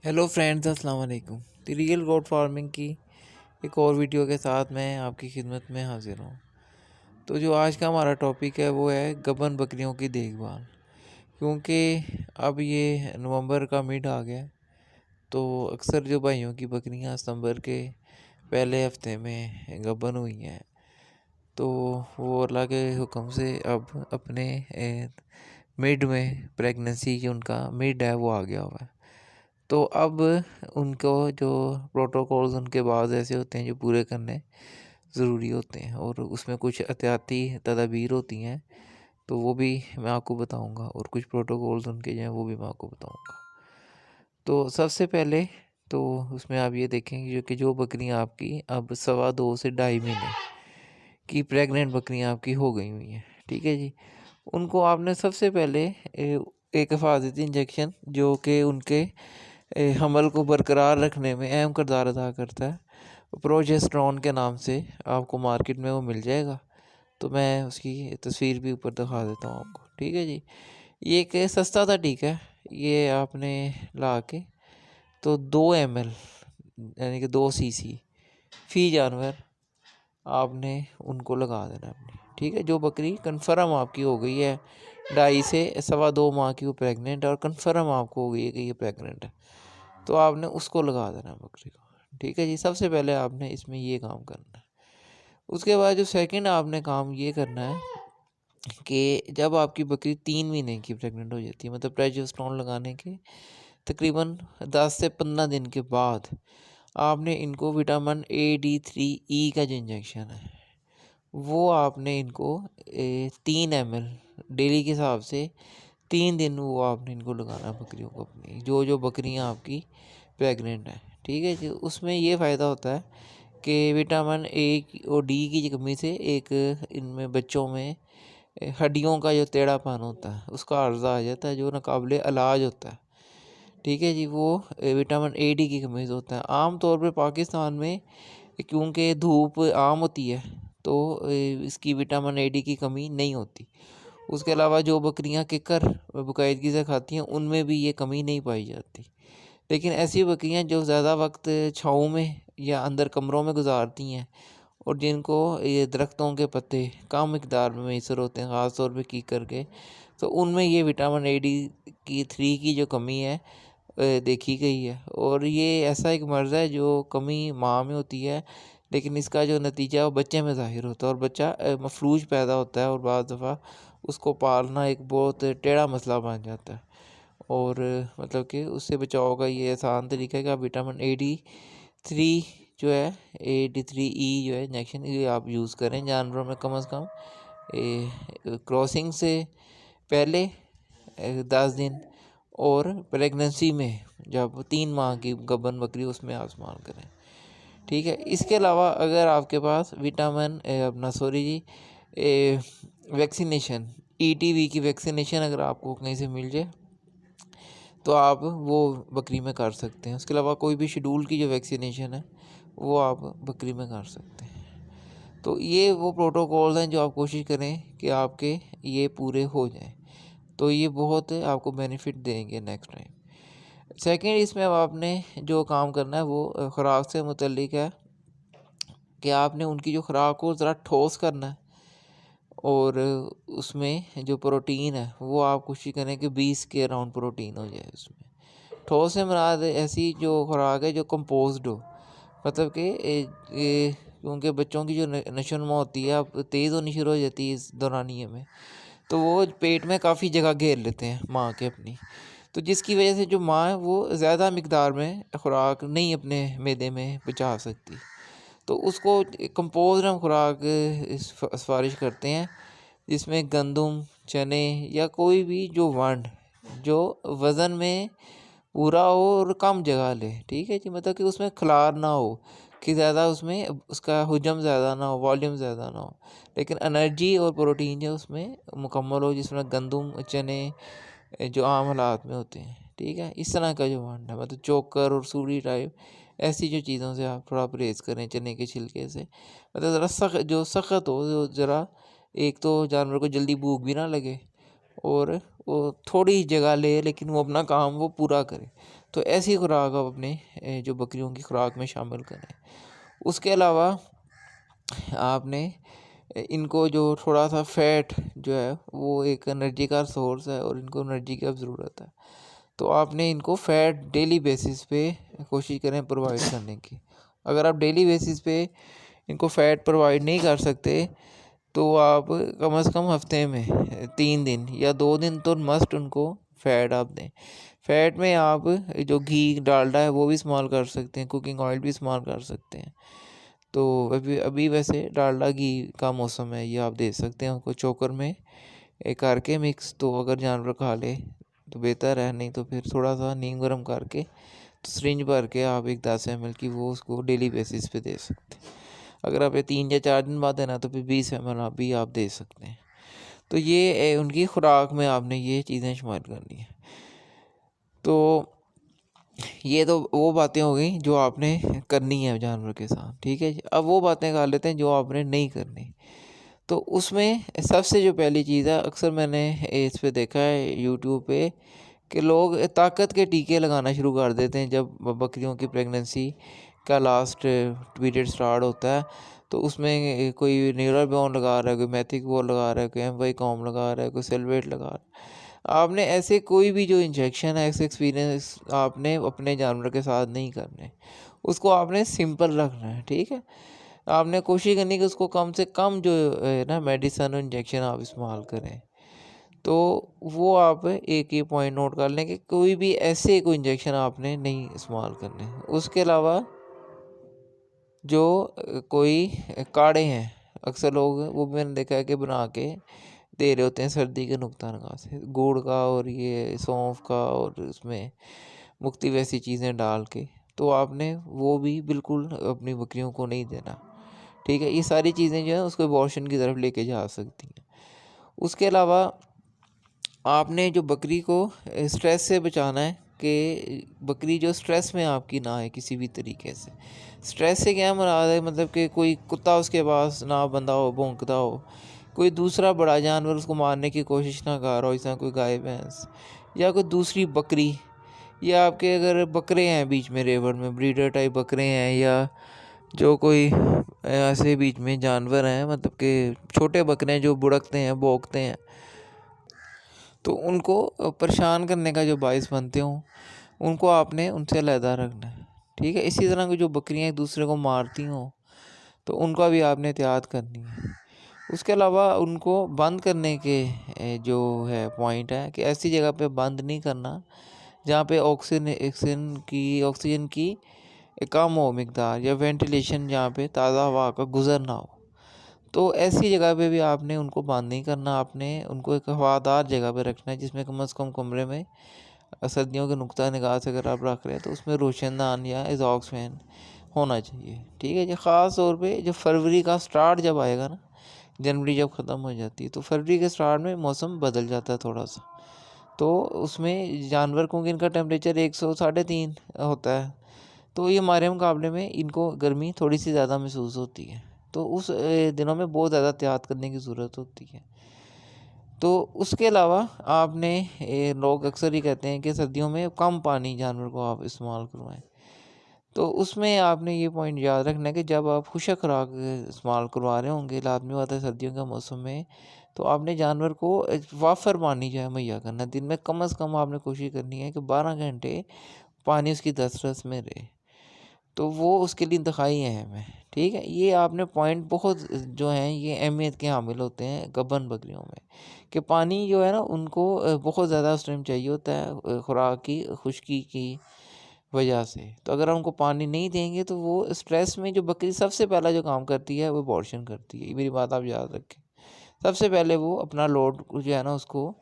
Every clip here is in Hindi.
हेलो फ्रेंड्स, अस्सलाम वालेकुम। द रियल गोट फार्मिंग की एक और वीडियो के साथ मैं आपकी खिदमत में हाजिर हूँ। तो जो आज का हमारा टॉपिक है वो है गबन बकरियों की देखभाल। क्योंकि अब ये नवंबर का मिड आ गया है, तो अक्सर जो भाइयों की बकरियाँ सितंबर के पहले हफ्ते में गबन हुई हैं, तो वो अल्लाह के हुक्म से अब अपने मिड में प्रेगनेंसी जो उनका मिड है वो आ गया हुआ है। तो अब उनको जो प्रोटोकॉल्स उनके बाद ऐसे होते हैं जो पूरे करने ज़रूरी होते हैं, और उसमें कुछ एहतियाती तदाबीर होती हैं, तो वो भी मैं आपको बताऊंगा, और कुछ प्रोटोकॉल्स उनके जो हैं वो भी मैं आपको बताऊंगा। तो सबसे पहले तो उसमें आप ये देखेंगे जो बकरियां आपकी अब 2.25 से 2.5 महीने की प्रेग्नेंट बकरियां आपकी हो गई हुई हैं, ठीक है जी। उनको आपने सबसे पहले एक हिफाजती इंजेक्शन जो कि उनके हमल को बरकरार रखने में अहम किरदार अदा करता है, प्रोजेस्टेरोन के नाम से आपको मार्केट में वो मिल जाएगा। तो मैं उसकी तस्वीर भी ऊपर दिखा देता हूँ आपको, ठीक है जी। ये एक सस्ता था, ठीक है। ये आपने ला के तो 2 ml यानी कि 2 cc फी जानवर आपने उनको लगा देना अपनी, ठीक है। जो बकरी कन्फर्म आपकी हो गई है 2.5 से 2.25 माह की वो प्रेग्नेंट है, और कन्फर्म आपको हो गई है कि ये प्रेग्नेंट है, तो आपने उसको लगा देना बकरी को, ठीक है जी। सबसे पहले आपने इसमें ये काम करना है। उसके बाद जो सेकंड आपने काम ये करना है कि जब आपकी बकरी 3 महीने की प्रेग्नेंट हो जाती है, मतलब प्रोजेस्टेरोन लगाने के तकरीबन 10 से 15 दिन के बाद आपने इनको विटामिन AD3E का जो इंजेक्शन है वो आपने इनको 3 ml डेली के हिसाब से 3 दिन वो आपने इनको लगाना है बकरियों को अपनी, जो बकरियां आपकी प्रेग्नेंट हैं, ठीक है जी। उसमें ये फ़ायदा होता है कि विटामिन A और D की कमी से एक इनमें बच्चों में हड्डियों का जो टेढ़ापन होता है उसका अर्जा आ जाता है, जो नाकाबिले इलाज होता है, ठीक है जी। वो विटामिन AD की कमी से होता है। आम तौर पे पाकिस्तान में क्योंकि धूप आम होती है, तो इसकी विटामिन AD की कमी नहीं होती। उसके अलावा जो बकरियां किकर बाकायदगी से खाती हैं उनमें भी ये कमी नहीं पाई जाती। लेकिन ऐसी बकरियां जो ज़्यादा वक्त छाँव में या अंदर कमरों में गुजारती हैं, और जिनको ये दरख्तों के पत्ते कम मिकदार में मैसर होते हैं, ख़ास तौर पे कीकर के, तो उनमें ये विटामिन AD3 की जो कमी है देखी गई है। और ये ऐसा एक मर्ज़ है जो कमी माँ में होती है, लेकिन इसका जो नतीजा वो बच्चे में ज़ाहिर होता है, और बच्चा मफलूज पैदा होता है, और बाज़ दफ़ा उसको पालना एक बहुत टेढ़ा मसला बन जाता है। और मतलब कि उससे बचाव का ये आसान तरीका है कि आप विटामिन AD3 जो है AD3E जो है इंजेक्शन ये आप यूज़ करें जानवरों में कम से कम क्रॉसिंग से पहले 10 दिन, और प्रेगनेंसी में जब 3 माह की गबन बकरी उसमें आप इस्तेमाल करें, ठीक है। इसके अलावा अगर आपके पास विटामिन अपना सॉरी जी वैक्सीनेशन ETV की वैक्सीनेशन अगर आपको कहीं से मिल जाए तो आप वो बकरी में कर सकते हैं। उसके अलावा कोई भी शेड्यूल की जो वैक्सीनेशन है वो आप बकरी में कर सकते हैं। तो ये वो प्रोटोकॉल्स हैं जो आप कोशिश करें कि आपके ये पूरे हो जाएं, तो ये बहुत आपको बेनिफिट देंगे नेक्स्ट टाइम। सेकंड, इसमें अब आपने जो काम करना है वो ख़ुराक से मुतल्लिक है कि आपने उनकी जो ख़ुराक को ज़रा ठोस करना है, और उसमें जो प्रोटीन है वो आप कोशिश करें कि 20 के अराउंड प्रोटीन हो जाए उसमें। ठोस से मुराद ऐसी जो खुराक है जो कंपोज्ड हो, मतलब कि क्योंकि बच्चों की जो नशोनुमा होती है अब तेज़ होनी शुरू हो जाती है इस दौरानिए में, तो वो पेट में काफ़ी जगह घेर लेते हैं माँ के अपनी, तो जिसकी वजह से जो माँ है वो ज़्यादा मिकदार में खुराक नहीं अपने मैदे में पचा सकती, तो उसको कंपोज्ड हम खुराक सिफारिश करते हैं, जिसमें गंदम, चने या कोई भी जो वंड जो वज़न में पूरा हो और कम जगह ले, ठीक है जी। मतलब कि उसमें खिलार ना हो कि ज़्यादा उसमें उसका हुजम ज़्यादा ना हो, वॉल्यूम ज़्यादा ना हो, लेकिन एनर्जी और प्रोटीन जो उसमें मुकम्मल हो, जिसमें गंदम, चने जो आम हालात में होते हैं, ठीक है। इस तरह का जो वंड है, मतलब चोकर और सूरी टाइप ऐसी जो चीज़ों से आप थोड़ा परहेज़ करें, चने के छिलके से, मतलब ज़रा सख्त हो, जो ज़रा एक तो जानवर को जल्दी भूख भी ना लगे, और वो थोड़ी जगह ले लेकिन वो अपना काम वो पूरा करे। तो ऐसी खुराक आप अपने जो बकरियों की खुराक में शामिल करें। उसके अलावा आपने इनको जो थोड़ा सा फैट जो है वो एक एनर्जी का सोर्स है और इनको एनर्जी की अब ज़रूरत है। तो आपने इनको फैट डेली बेसिस पे कोशिश करें प्रोवाइड करने की। अगर आप डेली बेसिस पे इनको फैट प्रोवाइड नहीं कर सकते तो आप कम से कम हफ्ते में 3 दिन या 2 दिन तो मस्ट उनको फैट आप दें। फैट में आप जो घी डालडा है वो भी इस्तेमाल कर सकते हैं, कुकिंग ऑयल भी इस्तेमाल कर सकते हैं। तो अभी अभी वैसे डालडा घी का मौसम है, ये आप दे सकते हैं उनको चोकर में करके मिक्स। तो अगर जानवर खा ले तो बेहतर है, नहीं तो फिर थोड़ा सा नीम गर्म करके तो सिरिंज भर के आप एक 10 ml की वो उसको डेली बेसिस पे दे सकते हैं। अगर आप ये 3 या 4 दिन बाद देना तो फिर 20 ml आप भी आप दे सकते हैं। तो ये उनकी खुराक में आपने ये चीज़ें शुमार करनी है। तो ये तो वो बातें हो गई जो आपने करनी है जानवर के साथ, ठीक है जी। अब वो बातें कर लेते हैं जो आपने नहीं करनी। तो उसमें सबसे जो पहली चीज़ है, अक्सर मैंने इस पे देखा है यूट्यूब पे कि लोग ताकत के टीके लगाना शुरू कर देते हैं जब बकरियों की प्रेगनेंसी का लास्ट पीरियड स्टार्ट होता है। तो उसमें कोई न्यूरोबोन लगा रहा है, कोई मैथिक लगा रहा है, कोई एम्वाइकॉम लगा रहा है, कोई सेलवेट लगा रहा है। आपने ऐसे कोई भी जो इंजेक्शन है, ऐसे एक्सपीरियंस आपने अपने जानवर के साथ नहीं करने। उसको आपने सिंपल रखना है, ठीक है। आपने कोशिश करनी कि उसको कम से कम जो है ना मेडिसन और इंजेक्शन आप इस्तेमाल करें। तो वो आप एक ये पॉइंट नोट कर लें कि कोई भी ऐसे कोई इंजेक्शन आपने नहीं इस्तेमाल करने। उसके अलावा जो कोई काढ़े हैं, अक्सर लोग वो भी मैंने देखा है कि बना के दे रहे होते हैं सर्दी के नुकता नगा से, गुड़ का और ये सौंफ का और उसमें मुख्तलिफ ऐसी चीज़ें डाल के। तो आपने वो भी बिल्कुल अपनी बकरियों को नहीं देना, ठीक है। ये सारी चीज़ें जो है उसको अबॉर्शन की तरफ लेके जा सकती हैं। उसके अलावा आपने जो बकरी को स्ट्रेस से बचाना है कि बकरी जो स्ट्रेस में आपकी ना है किसी भी तरीके से। स्ट्रेस से क्या मुराद है, मतलब कि कोई कुत्ता उसके पास ना बंधा हो, भौंकता हो, कोई दूसरा बड़ा जानवर उसको मारने की कोशिश ना कर रहा हो, जैसा कोई गाय भैंस या कोई दूसरी बकरी, या आपके अगर बकरे हैं बीच में रेवड़ में ब्रीडर टाइप बकरे हैं, या जो कोई ऐसे बीच में जानवर हैं, मतलब कि छोटे बकरे हैं जो बुड़कते हैं, भौंकते हैं, तो उनको परेशान करने का जो बाइस बनते हों उनको आपने उनसे अलहदा रखना है, ठीक है। इसी तरह की जो बकरियां एक दूसरे को मारती हों तो उनका भी आपने एहतियात करनी है। उसके अलावा उनको बंद करने के जो है पॉइंट है कि ऐसी जगह पे बंद नहीं करना जहाँ पे ऑक्सीजन की कम हो मिकदार, या वेंटिलेशन जहाँ पे ताज़ा हवा का गुज़र ना हो। तो ऐसी जगह पे भी आपने उनको बंद नहीं करना, आपने उनको एक हवादार जगह पे रखना है जिसमें कम से कम कमरे में सर्दियों के नुक्ता निगाह से अगर आप रख रहे हैं तो उसमें रोशनदान या एग्जॉस्ट फैन होना चाहिए, ठीक है जी। ख़ास तौर पे जब फरवरी का स्टार्ट जब आएगा ना, जनवरी जब ख़त्म हो जाती है तो फरवरी के स्टार्ट में मौसम बदल जाता है थोड़ा सा। तो उसमें जानवर क्योंकि इनका टेम्परेचर 100 साढ़े 3 होता है, तो ये हमारे मुकाबले में इनको गर्मी थोड़ी सी ज़्यादा महसूस होती है। तो उस दिनों में बहुत ज़्यादा एहतियात करने की ज़रूरत होती है। तो उसके अलावा आपने लोग अक्सर ही कहते हैं कि सर्दियों में कम पानी जानवर को आप इस्तेमाल करवाएं। तो उसमें आपने ये पॉइंट याद रखना है कि जब आप खुशक खुराक इस्तेमाल करवा रहे होंगे, लाजमी बात है सर्दियों के मौसम में, तो आपने जानवर को वाफर पानी जो है मुहैया करना है। दिन में कम से कम आपने कोशिश करनी है कि 12 घंटे पानी उसकी दस्तरस में रहे। तो वो उसके लिए इंतहाई अहम है, ठीक है। ये आपने पॉइंट बहुत जो हैं ये अहमियत के हामिल होते हैं गबन बकरियों में, कि पानी जो है ना उनको बहुत ज़्यादा उस टाइम चाहिए होता है खुराक की खुश्की की वजह से। तो अगर हम उनको पानी नहीं देंगे तो वो स्ट्रेस में जो बकरी सबसे पहला जो काम करती है वो अबॉर्शन करती है। ये मेरी बात आप याद रखें। सबसे पहले वो अपना लोड जो है ना उसको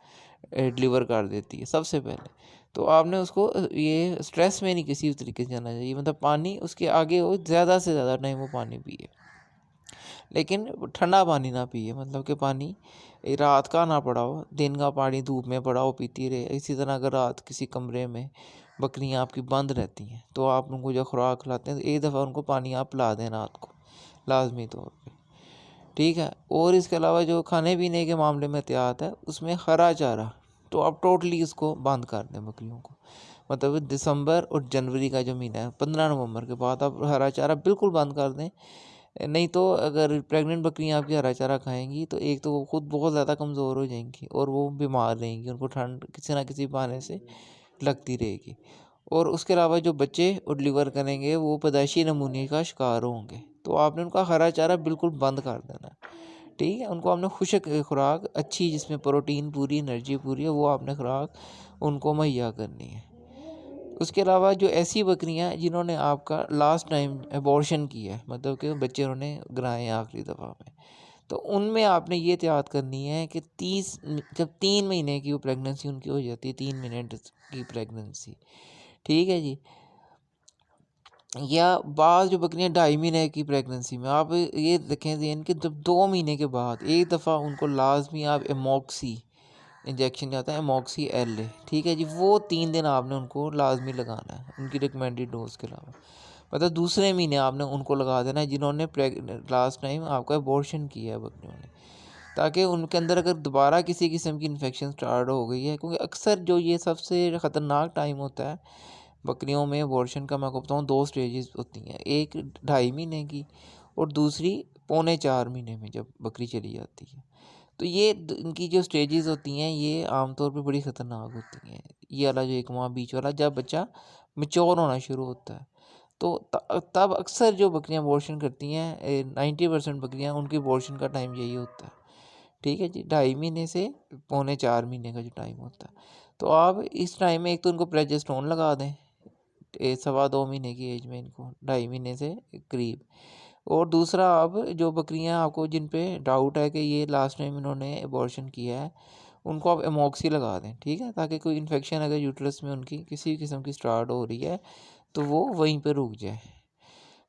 डिलीवर कर देती है सबसे पहले। तो आपने उसको ये स्ट्रेस में नहीं किसी भी तरीके से जाना चाहिए, मतलब पानी उसके आगे हो, ज़्यादा से ज़्यादा टाइम वो पानी पिए, लेकिन ठंडा पानी ना पिए। मतलब कि पानी रात का ना पड़ा हो, दिन का पानी धूप में पड़ा हो पीती रहे। इसी तरह अगर रात किसी कमरे में बकरियां आपकी बंद रहती हैं तो आप उनको जो खुराक खिलाते हैं तो एक दफ़ा उनको पानी आप पिला दें रात को लाजमी तौर पे। ठीक है। और इसके अलावा जो खाने पीने के मामले में एहतियात है, उसमें हरा चारा तो आप टोटली उसको बंद कर दें बकरियों को। मतलब दिसंबर और जनवरी का जो महीना है, 15 नवंबर के बाद आप हरा चारा बिल्कुल बंद कर दें। नहीं तो अगर प्रेग्नेंट बकरियां आपकी हरा चारा खाएंगी तो एक तो वो खुद बहुत ज़्यादा कमज़ोर हो जाएंगी और वो बीमार रहेंगी, उनको ठंड किसी ना किसी बहाने से लगती रहेगी। और उसके अलावा जो बच्चे और डिलीवर करेंगे वो पैदाइशी नमूने का शिकार होंगे। तो आपने उनका हरा चारा बिल्कुल बंद कर देना है। ठीक है, उनको आपने खुशक खुराक अच्छी, जिसमें प्रोटीन पूरी, एनर्जी पूरी है, वो आपने खुराक उनको मुहैया करनी है। उसके अलावा जो ऐसी बकरियां जिन्होंने आपका लास्ट टाइम अबॉर्शन किया है, मतलब कि बच्चे उन्होंने गिराए हैं आखिरी दफ़ा में, तो उनमें आपने ये एहतियात करनी है कि जब 3 महीने की वो प्रेगनेंसी उनकी हो जाती है, 3 मिनट की प्रेगनेंसी, ठीक है जी, या बाद जो बकरियां 2.5 महीने की प्रेगनेंसी में, आप ये देखें ज़हन कि जब 2 महीने के बाद एक दफ़ा उनको लाजमी आप एमॉक्सी इंजेक्शन जाता है, एमॉक्सी एल, ठीक है जी, वो 3 दिन आपने उनको लाजमी लगाना है उनकी रिकमेंडेड डोज के अलावा। मतलब दूसरे महीने आपने उनको लगा देना है जिन्होंने लास्ट टाइम आपका अबॉर्शन किया है बकरियों ने, ताकि उनके अंदर अगर दोबारा किसी किस्म की इन्फेक्शन स्टार्ट हो गई है, क्योंकि अक्सर जो ये सबसे ख़तरनाक टाइम होता है बकरियों में अबॉर्शन का, मैं आपको बताऊँ 2 स्टेजेस होती हैं, एक 2.5 महीने की और दूसरी 3.25 महीने में जब बकरी चली जाती है। तो ये इनकी जो स्टेजेस होती हैं ये आमतौर पे बड़ी ख़तरनाक होती हैं। ये वाला जो 1 माह बीच वाला, जब बच्चा मैच्योर होना शुरू होता है, तो तब अक्सर जो बकरियां अबॉर्शन करती हैं, 90% बकरियां, उनकी अबॉर्शन का टाइम यही होता है। ठीक है जी, 2.5 महीने से 3.25 महीने का जो टाइम होता है। तो आप इस टाइम में एक तो उनको प्रोजेस्टेरोन लगा दें, 2.25 महीने की एज में इनको, 2.5 महीने से करीब। और दूसरा, आप जो बकरियां आपको जिन पे डाउट है कि ये लास्ट टाइम इन्होंने अबॉर्शन किया है, उनको आप एमॉक्सी लगा दें, ठीक है, ताकि कोई इन्फेक्शन अगर यूट्रस में उनकी किसी भी किस्म की स्टार्ट हो रही है तो वो वहीं पे रुक जाए।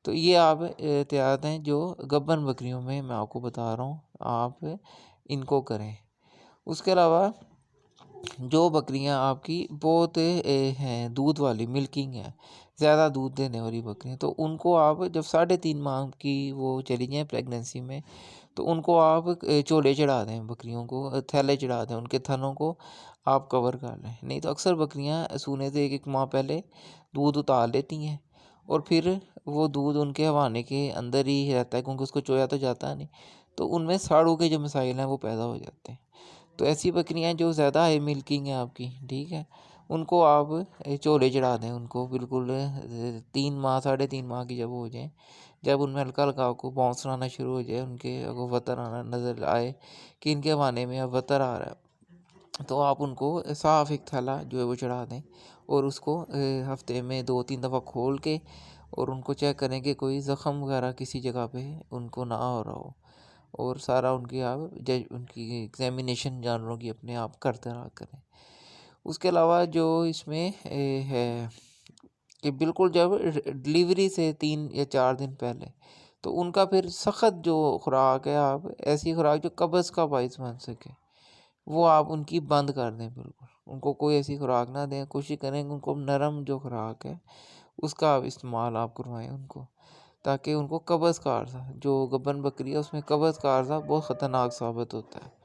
तो ये आप एहतियात हैं जो गब्बन बकरियों में मैं आपको बता रहा हूँ, आप इनको करें। उसके अलावा जो बकरियां आपकी बहुत हैं दूध वाली, मिल्किंग है, ज़्यादा दूध देने वाली बकरियां, तो उनको आप जब 3.5 माह की वो चली जाएँ प्रेगनेंसी में, तो उनको आप चोले चढ़ा दें, बकरियों को थैले चढ़ा दें, उनके थनों को आप कवर कर लें। नहीं तो अक्सर बकरियां सूने से 1-1 माह पहले दूध उतार लेती हैं और फिर वो दूध उनके हवाने के अंदर ही रहता है, क्योंकि उसको चोया तो जाता नहीं, तो उनमें साड़ों के जो मसाइल हैं वो पैदा हो जाते हैं। तो ऐसी बकरियां जो ज़्यादा हाई मिल्किंग है आपकी, ठीक है, उनको आप चोले चढ़ा दें, उनको बिल्कुल 3 माह 3.5 माह की जब हो जाए, जब उनमें हल्का हल्का आपको बाउंसर आना शुरू हो जाए, उनके को वतर आना नज़र आए कि इनके हवाने में अब वतर आ रहा है, तो आप उनको साफ़ एक थैला जो है वो चढ़ा दें और उसको हफ्ते में 2-3 दफ़ा खोल के और उनको चेक करें कि कोई ज़ख़म वगैरह किसी जगह पे उनको ना हो रहा हो, और सारा उनकी आप उनकी एग्जामिनेशन जानवरों की अपने आप करते रहा करें। उसके अलावा जो इसमें है कि बिल्कुल जब डिलीवरी से 3 या 4 दिन पहले, तो उनका फिर सख्त जो खुराक है, आप ऐसी खुराक जो कब्ज़ का बाइस बन सके, वो आप उनकी बंद कर दें बिल्कुल। उनको कोई ऐसी खुराक ना दें, कोशिश करें कि उनको नरम जो खुराक है उसका आप इस्तेमाल आप करवाएं उनको, ताकि उनको कब्ज़ का अर्सा, जो गब्बन बकरी है उसमें कब्ज़ का अर्सा बहुत ख़तरनाक साबित होता है।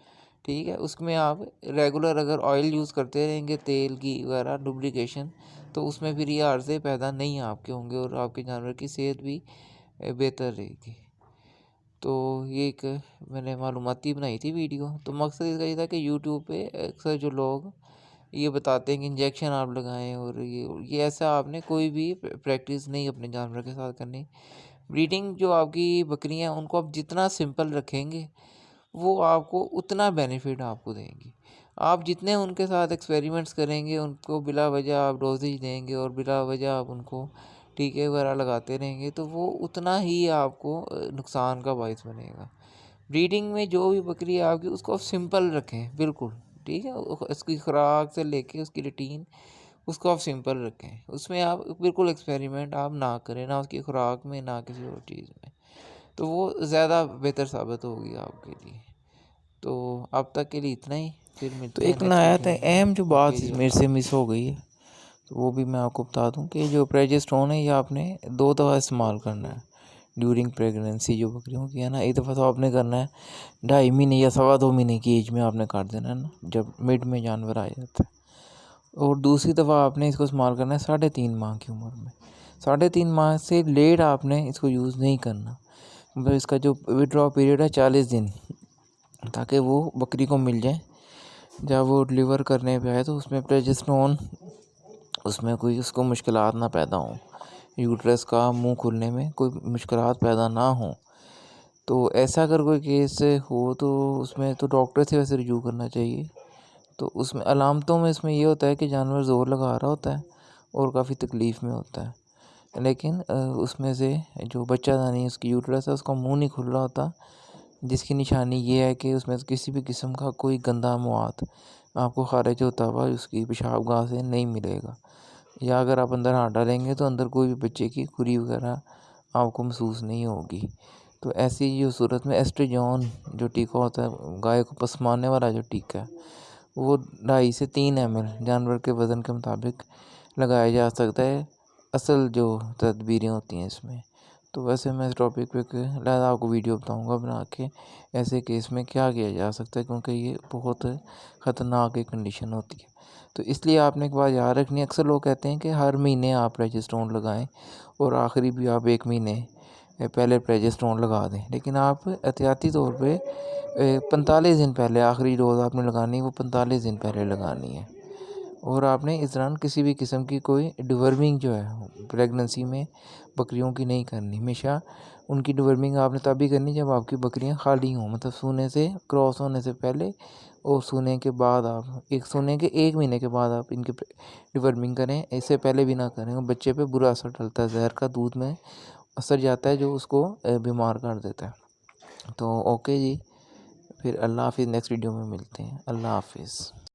ठीक है, उसमें आप रेगुलर अगर ऑयल यूज़ करते रहेंगे, तेल घी वगैरह लुब्रिकेशन, तो उसमें फिर ये अर्ज़े पैदा नहीं आपके होंगे और आपके जानवर की सेहत भी बेहतर रहेगी। तो ये एक मैंने मालूमाती बनाई थी वीडियो। तो मकसद इसका ये था कि यूट्यूब पे अक्सर जो लोग ये बताते हैं कि इंजेक्शन आप लगाएं, और ये ऐसा आपने कोई भी प्रैक्टिस नहीं अपने जानवर के साथ करनी। ब्रीडिंग जो आपकी बकरियां हैं उनको आप जितना सिंपल रखेंगे वो आपको उतना बेनिफिट आपको देंगी। आप जितने उनके साथ एक्सपेरिमेंट्स करेंगे, उनको बिला वजह आप डोजेज देंगे और बिला वजह आप उनको टीके वगैरह लगाते रहेंगे, तो वो उतना ही आपको नुकसान का बायस बनेगा। ब्रीडिंग में जो भी बकरी है आपकी, उसको आप सिंपल रखें बिल्कुल, ठीक है, उसकी खुराक से लेके उसकी रूटीन, उसको आप सिंपल रखें। उसमें आप बिल्कुल एक्सपेरिमेंट आप ना करें, ना उसकी खुराक में, ना किसी और चीज़ में, तो वो ज़्यादा बेहतर साबित होगी आपके लिए। तो अब तक के लिए इतना ही, फिर तो मिलते हैं एक नेक्स्ट नहायत वीडियो में। अहम जो बात ओके जी, मेरे अल्लाह से हाफ़िज़। मिस हो गई है, तो वो भी मैं आपको बता दूं कि जो प्रोजेस्टेरोन है ये आपने 2 दफ़ा इस्तेमाल करना है। ड्यूरिंग प्रेगनेंसी जो बकरियों की है ना, एक दफ़ा तो आपने करना है 2.5 महीने या 2.25 महीने की एज में आपने काट देना है ना, जब मिड में जानवर आ जाता है। और दूसरी दफ़ा आपने इसको इस्तेमाल करना है 3.5 माह की उम्र में। 3.5 माह से लेट आपने इसको यूज़ नहीं करना। मतलब इसका जो विड्रॉ पीरियड है 40 दिन, ताकि वो बकरी को मिल जाए। जब वो डिलीवर करने पे आए तो उसमें प्रोजेस्टेरोन, उसमें कोई उसको मुश्किलात ना पैदा हों, यूट्रस का मुंह खुलने में कोई मुश्किलात पैदा ना हो। तो ऐसा अगर कोई केस हो तो उसमें तो डॉक्टर से वैसे रिव्यू करना चाहिए। तो उसमें अलामतों में इसमें ये होता है कि जानवर ज़ोर लगा रहा होता है और काफ़ी तकलीफ़ में होता है, लेकिन उसमें से जो बच्चादानी उसकी यूट्रस है उसका मुंह नहीं खुल रहा होता, जिसकी निशानी ये है कि उसमें किसी भी किस्म का कोई गंदा मवाद आपको खारिज होता हुआ उसकी पेशाब गाह से नहीं मिलेगा। या अगर आप अंदर हाथ डालेंगे तो अंदर कोई भी बच्चे की खुरी वगैरह आपको महसूस नहीं होगी। तो ऐसी जो सूरत में एस्ट्रेजोन जो टीका होता है, गाय को पसमाने वाला जो टीका है, वो 2.5 से 3 ml जानवर के वज़न के मुताबिक लगाया जा सकता है। असल जो तदबीरें होती हैं इसमें, तो वैसे मैं इस टॉपिक पे लिहाजा आपको वीडियो बताऊंगा बना के ऐसे केस में क्या किया जा सकता है, क्योंकि ये बहुत ख़तरनाक एक कंडीशन होती है। तो इसलिए आपने एक बात याद रखनी है। अक्सर लोग कहते हैं कि हर महीने आप प्रोजेस्टेरोन लगाएं और आखिरी भी आप 1 महीने पहले प्रोजेस्टेरोन लगा दें, लेकिन आप एहतियाती तौर पे 45 दिन पहले आखिरी डोज़ आपने लगानी है, वो 45 दिन पहले लगानी है। और आपने इस दौरान किसी भी किस्म की कोई डिवर्मिंग जो है प्रेगनेंसी में बकरियों की नहीं करनी। हमेशा उनकी डिवर्मिंग आपने तभी करनी जब आपकी बकरियां खाली हों, मतलब सूने से क्रॉस होने से पहले और सूने के बाद। आप सूने के 1 महीने के बाद आप इनकी डिवर्मिंग करें, इससे पहले भी ना करें। बच्चे पे बुरा असर डलता है, जहर का दूध में असर जाता है जो उसको बीमार कर देता है। तो ओके जी, फिर अल्लाह हाफिज़, नेक्स्ट वीडियो में मिलते हैं। अल्लाह हाफिज़।